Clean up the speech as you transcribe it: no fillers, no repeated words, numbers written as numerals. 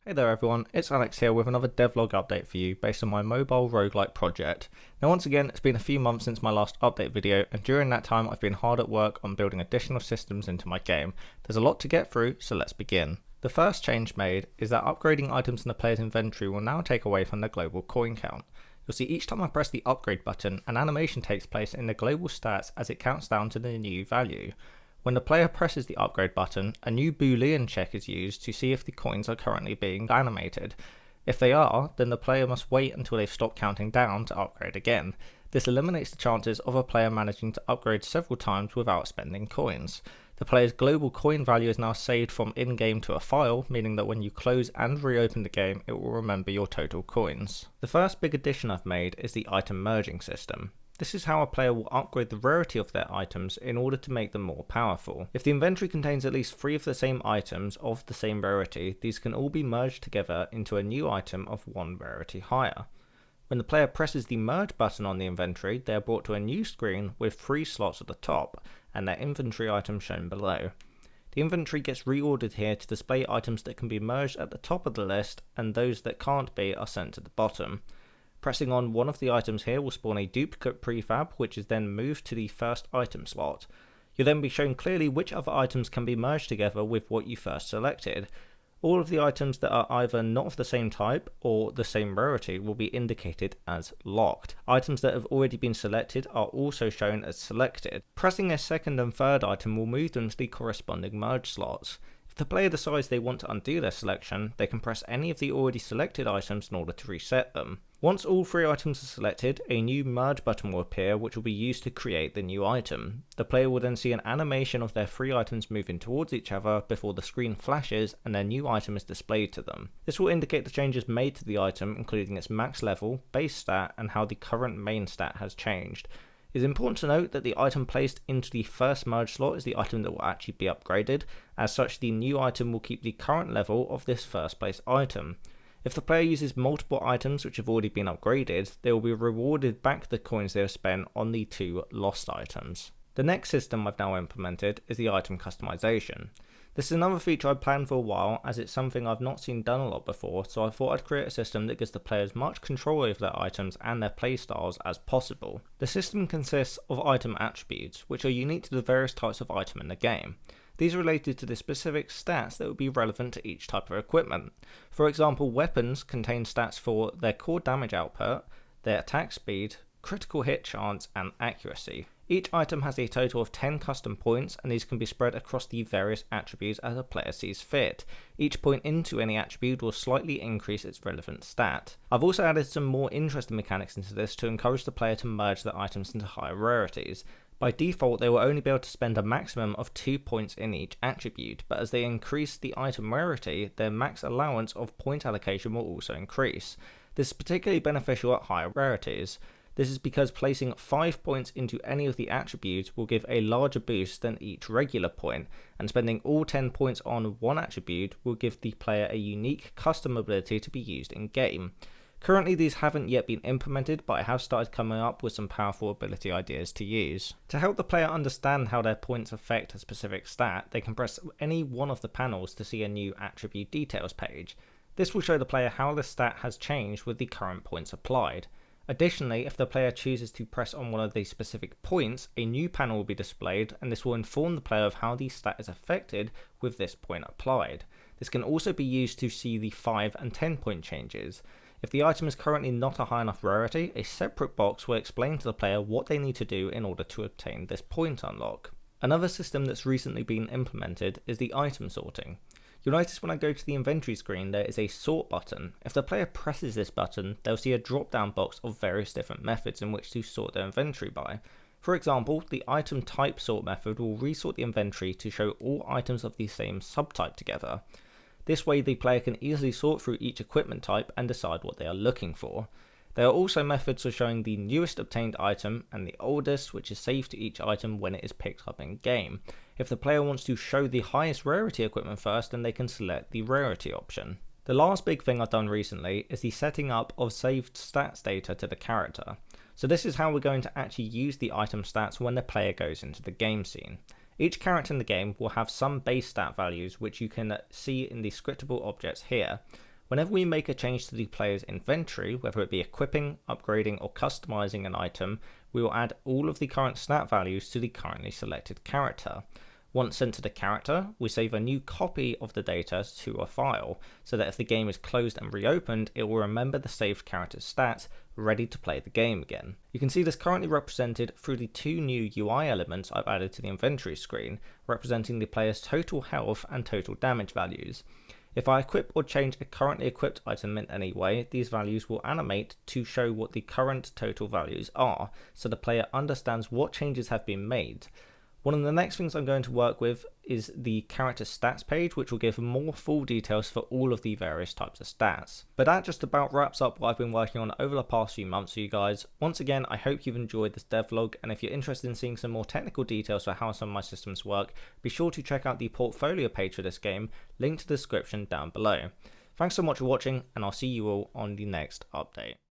Hey there everyone, it's Alex here with another devlog update for you based on my mobile roguelike project. Now once again, it's been a few months since my last update video, and during that time I've been hard at work on building additional systems into my game. There's a lot to get through, so let's begin. The first change made is that upgrading items in the player's inventory will now take away from the global coin count. You'll see each time I press the upgrade button, an animation takes place in the global stats as it counts down to the new value. When the player presses the upgrade button, a new boolean check is used to see if the coins are currently being animated. If they are, then the player must wait until they've stopped counting down to upgrade again. This eliminates the chances of a player managing to upgrade several times without spending coins. The player's global coin value is now saved from in-game to a file, meaning that when you close and reopen the game, it will remember your total coins. The first big addition I've made is the item merging system. This is how a player will upgrade the rarity of their items in order to make them more powerful. If the inventory contains at least 3 of the same items of the same rarity, these can all be merged together into a new item of 1 rarity higher. When the player presses the merge button on the inventory, they are brought to a new screen with 3 slots at the top, and their inventory items shown below. The inventory gets reordered here to display items that can be merged at the top of the list, and those that can't be are sent to the bottom. Pressing on one of the items here will spawn a duplicate prefab, which is then moved to the first item slot. You'll then be shown clearly which other items can be merged together with what you first selected. All of the items that are either not of the same type or the same rarity will be indicated as locked. Items that have already been selected are also shown as selected. Pressing a second and third item will move them to the corresponding merge slots. If the player decides they want to undo their selection, they can press any of the already selected items in order to reset them. Once all 3 items are selected, a new merge button will appear, which will be used to create the new item. The player will then see an animation of their 3 items moving towards each other before the screen flashes and their new item is displayed to them. This will indicate the changes made to the item, including its max level, base stat, and how the current main stat has changed. It is important to note that the item placed into the first merge slot is the item that will actually be upgraded. As such, the new item will keep the current level of this first place item. If the player uses multiple items which have already been upgraded, they will be rewarded back the coins they have spent on the 2 lost items. The next system I've now implemented is the item customization. This is another feature I've planned for a while, as it's something I've not seen done a lot before, so I thought I'd create a system that gives the players much control over their items and their playstyles as possible. The system consists of item attributes, which are unique to the various types of item in the game. These are related to the specific stats that would be relevant to each type of equipment. For example, weapons contain stats for their core damage output, their attack speed, critical hit chance, and accuracy. Each item has a total of 10 custom points, and these can be spread across the various attributes as a player sees fit. Each point into any attribute will slightly increase its relevant stat. I've also added some more interesting mechanics into this to encourage the player to merge their items into higher rarities. By default, they will only be able to spend a maximum of 2 points in each attribute, but as they increase the item rarity, their max allowance of point allocation will also increase. This is particularly beneficial at higher rarities. This is because placing 5 points into any of the attributes will give a larger boost than each regular point, and spending all 10 points on one attribute will give the player a unique custom ability to be used in game. Currently these haven't yet been implemented, but I have started coming up with some powerful ability ideas to use. To help the player understand how their points affect a specific stat, they can press any one of the panels to see a new attribute details page. This will show the player how the stat has changed with the current points applied. Additionally, if the player chooses to press on one of these specific points, a new panel will be displayed, and this will inform the player of how the stat is affected with this point applied. This can also be used to see the 5 and 10 point changes. If the item is currently not a high enough rarity, a separate box will explain to the player what they need to do in order to obtain this point unlock. Another system that's recently been implemented is the item sorting. You'll notice when I go to the inventory screen there is a sort button. If the player presses this button, they'll see a drop down box of various different methods in which to sort their inventory by. For example, the item type sort method will resort the inventory to show all items of the same subtype together. This way the player can easily sort through each equipment type and decide what they are looking for. There are also methods for showing the newest obtained item and the oldest, which is saved to each item when it is picked up in game. If the player wants to show the highest rarity equipment first, then they can select the rarity option. The last big thing I've done recently is the setting up of saved stats data to the character. So this is how we're going to actually use the item stats when the player goes into the game scene. Each character in the game will have some base stat values which you can see in the scriptable objects here. Whenever we make a change to the player's inventory, whether it be equipping, upgrading, or customizing an item, we will add all of the current stat values to the currently selected character. Once sent to the character, we save a new copy of the data to a file, so that if the game is closed and reopened, it will remember the saved character's stats, ready to play the game again. You can see this currently represented through the two new UI elements I've added to the inventory screen, representing the player's total health and total damage values. If I equip or change a currently equipped item in any way, these values will animate to show what the current total values are, so the player understands what changes have been made. One of the next things I'm going to work with is the character stats page, which will give more full details for all of the various types of stats. But that just about wraps up what I've been working on over the past few months for you guys. Once again, I hope you've enjoyed this devlog, and if you're interested in seeing some more technical details for how some of my systems work, be sure to check out the portfolio page for this game, linked to the description down below. Thanks so much for watching, and I'll see you all on the next update.